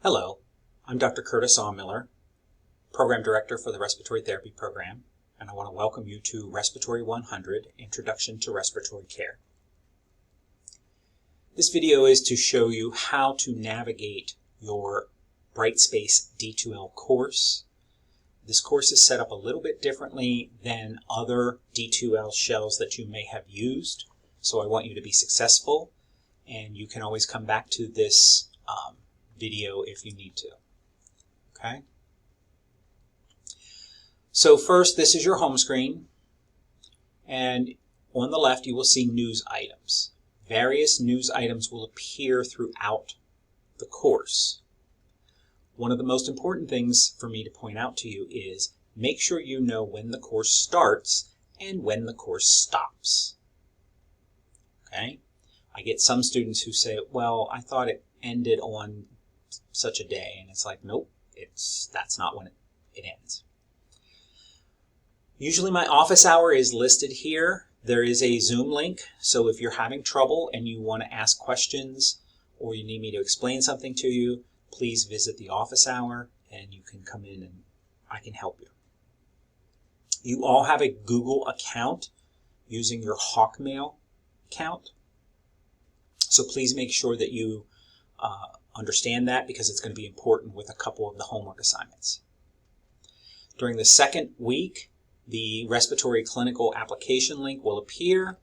Hello, I'm Dr. Curtis Miller, Program Director for the Respiratory Therapy Program, and I want to welcome you to Respiratory 100, Introduction to Respiratory Care. This video is to show you how to navigate your Brightspace D2L course. This course is set up a little bit differently than other D2L shells that you may have used, so I want you to be successful, and you can always come back to this video if you need to. Okay? So first, this is your home screen, and on the left you will see news items. Various news items will appear throughout the course. One of the most important things for me to point out to you is make sure you know when the course starts and when the course stops. Okay? I get some students who say, well, I thought it ended on such a day, and it's like, nope, that's not when it ends. Usually my office hour is listed here. There is a Zoom link, so if you're having trouble and you want to ask questions or you need me to explain something to you, please visit the office hour and you can come in and I can help you. You all have a Google account using your Hawkmail account, so please make sure that you understand that, because it's going to be important with a couple of the homework assignments. During the second week, the respiratory clinical application link will appear.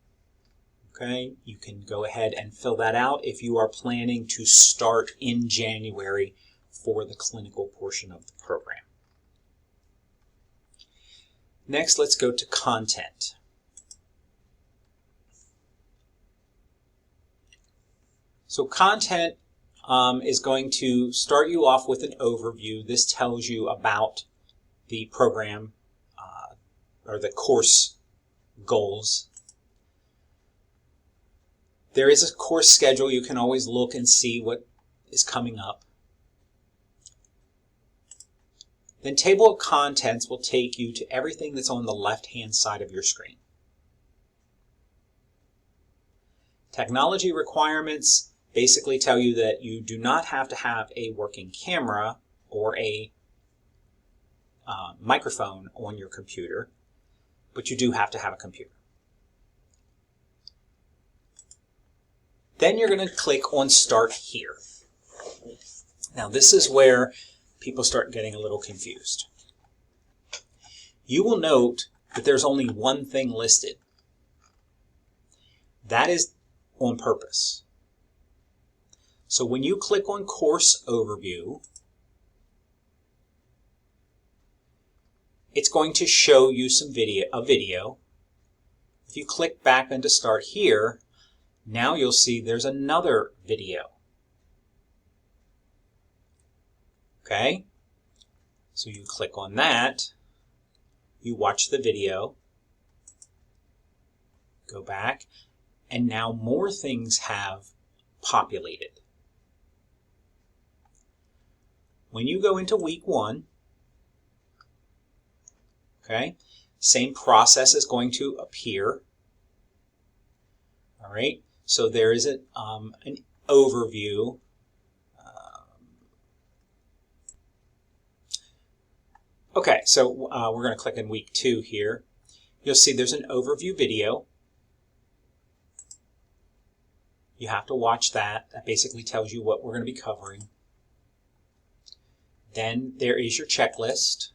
Okay, you can go ahead and fill that out if you are planning to start in January for the clinical portion of the program. Next, let's go to content. So content is going to start you off with an overview. This tells you about the program or the course goals. There is a course schedule. You can always look and see what is coming up. Then table of contents will take you to everything that's on the left-hand side of your screen. Technology requirements basically tell you that you do not have to have a working camera or a microphone on your computer, but you do have to have a computer. Then you're going to click on Start Here. Now this is where people start getting a little confused. You will note that there's only one thing listed. That is on purpose. So when you click on Course Overview, it's going to show you a video. If you click back into Start Here, now you'll see there's another video. Okay? So you click on that, you watch the video, go back, and now more things have populated. When you go into week 1, okay, same process is going to appear. All right, so there is an overview. Okay, so we're going to click in week 2 here. You'll see there's an overview video. You have to watch that. That basically tells you what we're going to be covering. Then there is your checklist.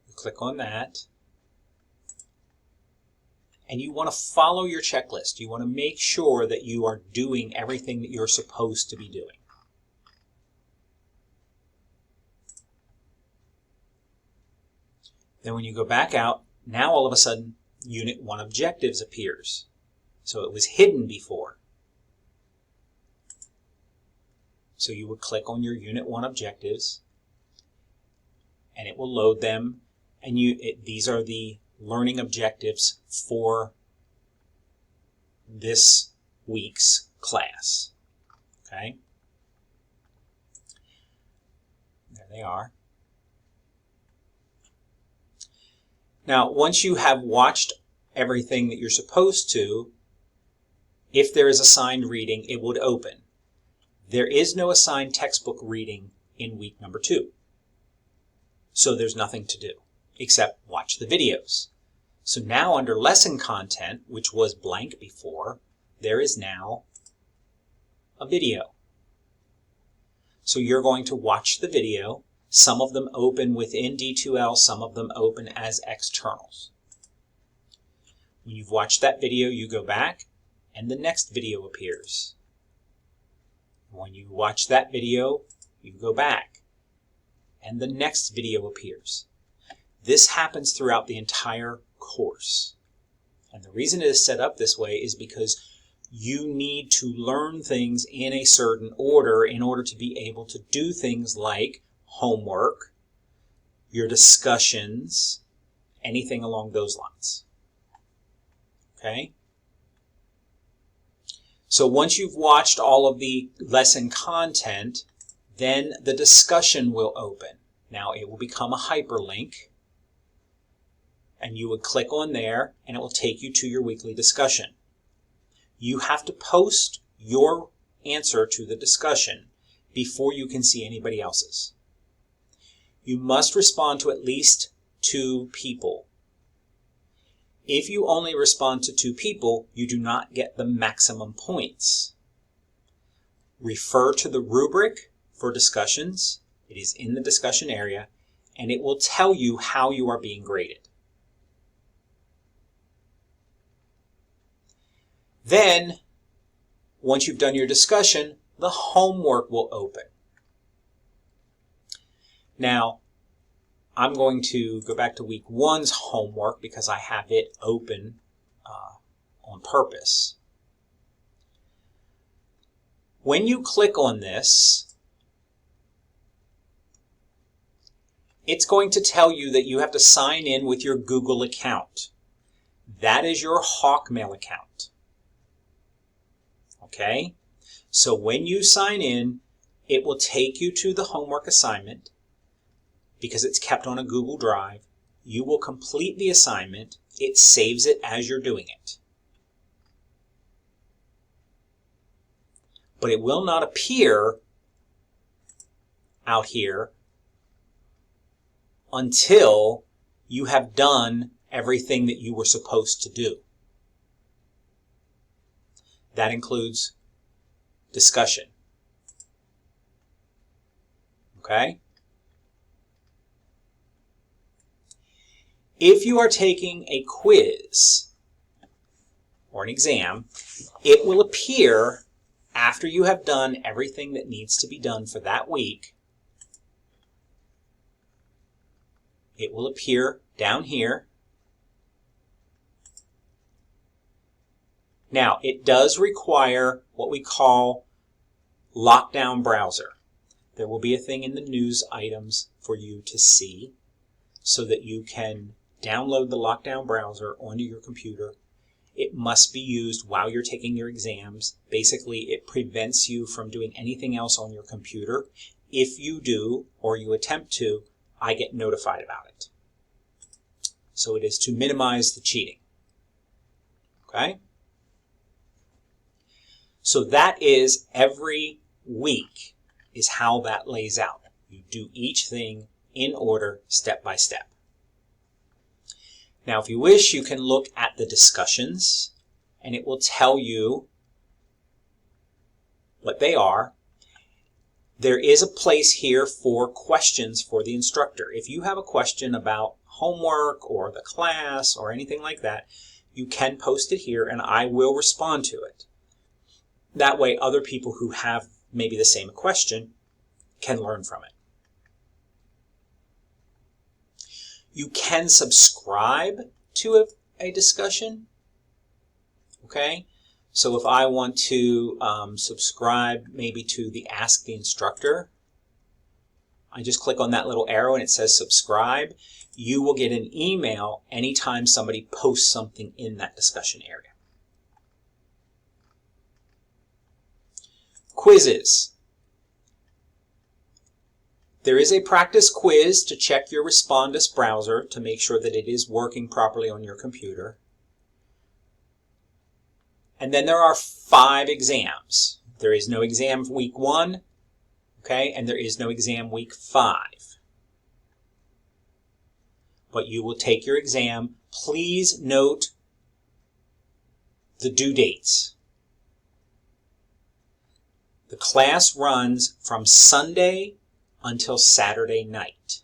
You click on that. And you want to follow your checklist. You want to make sure that you are doing everything that you're supposed to be doing. Then when you go back out, now all of a sudden Unit 1 Objectives appears. So it was hidden before. So you would click on your Unit 1 Objectives, and it will load them, and these are the learning objectives for this week's class. Okay? There they are. Now, once you have watched everything that you're supposed to, if there is assigned reading, it would open. There is no assigned textbook reading in week number 2. So there's nothing to do except watch the videos. So now under lesson content, which was blank before, there is now a video. So you're going to watch the video. Some of them open within D2L, some of them open as externals. When you've watched that video, you go back and the next video appears. When you watch that video, you go back and the next video appears. This happens throughout the entire course. And the reason it is set up this way is because you need to learn things in a certain order in order to be able to do things like homework, your discussions, anything along those lines. Okay? So once you've watched all of the lesson content, then the discussion will open. Now it will become a hyperlink, and you would click on there and it will take you to your weekly discussion. You have to post your answer to the discussion before you can see anybody else's. You must respond to at least 2 people. If you only respond to 2 people, you do not get the maximum points. Refer to the rubric for discussions. It is in the discussion area, and it will tell you how you are being graded. Then, once you've done your discussion, the homework will open. Now, I'm going to go back to week 1's homework because I have it open on purpose. When you click on this, it's going to tell you that you have to sign in with your Google account. That is your Hawkmail account. Okay? So when you sign in, it will take you to the homework assignment. Because it's kept on a Google Drive, you will complete the assignment. It saves it as you're doing it. But it will not appear out here until you have done everything that you were supposed to do. That includes discussion. Okay? If you are taking a quiz or an exam, it will appear after you have done everything that needs to be done for that week. It will appear down here. Now, it does require what we call lockdown browser. There will be a thing in the news items for you to see so that you can download the lockdown browser onto your computer. It must be used while you're taking your exams. Basically, it prevents you from doing anything else on your computer. If you do, or you attempt to, I get notified about it. So it is to minimize the cheating. Okay? So that is every week is how that lays out. You do each thing in order, step by step. Now, if you wish, you can look at the discussions, and it will tell you what they are. There is a place here for questions for the instructor. If you have a question about homework or the class or anything like that, you can post it here, and I will respond to it. That way, other people who have maybe the same question can learn from it. You can subscribe to a discussion, okay? So if I want to subscribe maybe to the Ask the Instructor, I just click on that little arrow and it says subscribe. You will get an email anytime somebody posts something in that discussion area. Quizzes. There is a practice quiz to check your Respondus browser to make sure that it is working properly on your computer. And then there are 5 exams. There is no exam week 1, okay, and there is no exam week 5. But you will take your exam. Please note the due dates. The class runs from Sunday until Saturday night.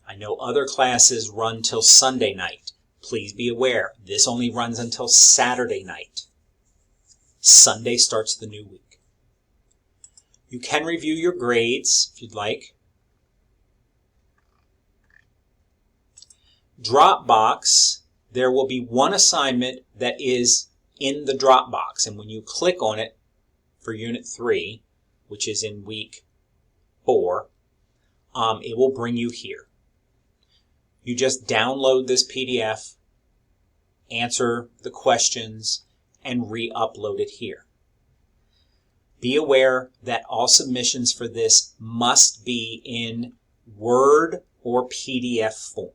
I know other classes run till Sunday night. Please be aware, this only runs until Saturday night. Sunday starts the new week. You can review your grades if you'd like. Dropbox, there will be one assignment that is in the Dropbox, and when you click on it for Unit 3, which is in week 4, it will bring you here. You just download this PDF, answer the questions, and re-upload it here. Be aware that all submissions for this must be in Word or PDF form.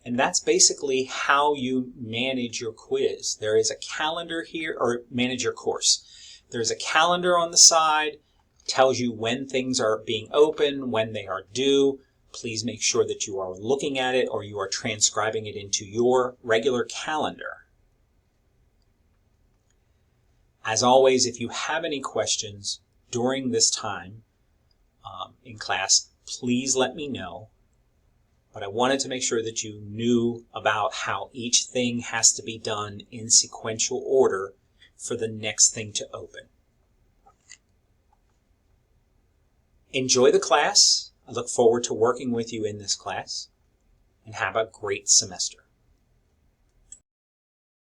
And that's basically how you manage your quiz. There is a calendar here, or manage your course. There's a calendar on the side, tells you when things are being open, when they are due. Please make sure that you are looking at it or you are transcribing it into your regular calendar. As always, if you have any questions during this time in class, please let me know. But I wanted to make sure that you knew about how each thing has to be done in sequential order for the next thing to open. Enjoy the class. I look forward to working with you in this class, and have a great semester.